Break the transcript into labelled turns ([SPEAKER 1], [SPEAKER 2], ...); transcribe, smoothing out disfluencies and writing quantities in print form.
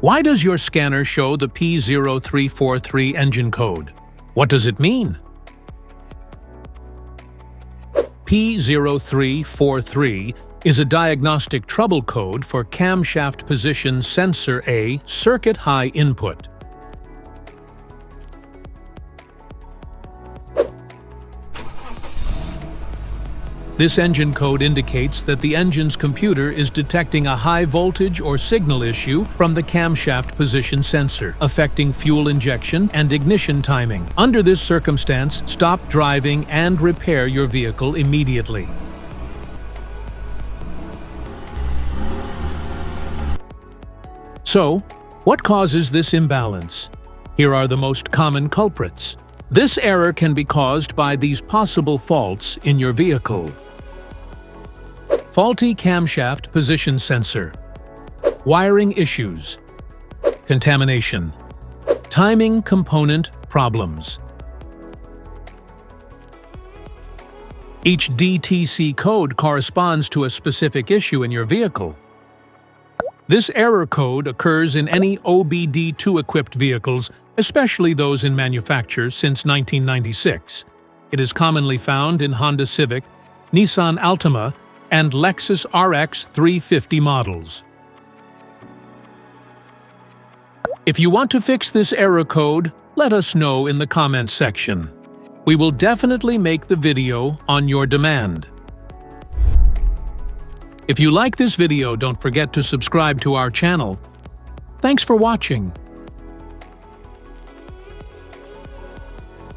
[SPEAKER 1] Why does your scanner show the P0343 engine code? What does it mean? P0343 is a diagnostic trouble code for camshaft position sensor A circuit high input. This engine code indicates that the engine's computer is detecting a high voltage or signal issue from the camshaft position sensor, affecting fuel injection and ignition timing. Under this circumstance, stop driving and repair your vehicle immediately. So, what causes this imbalance? Here are the most common culprits. This error can be caused by these possible faults in your vehicle. Faulty camshaft position sensor, wiring issues, contamination, timing component problems. Each DTC code corresponds to a specific issue in your vehicle. This error code occurs in any OBD2-equipped vehicles, especially those in manufacture since 1996. It is commonly found in Honda Civic, Nissan Altima, and Lexus RX 350 models. If you want to fix this error code, let us know in the comments section. We will definitely make the video on your demand. If you like this video, don't forget to subscribe to our channel. Thanks for watching.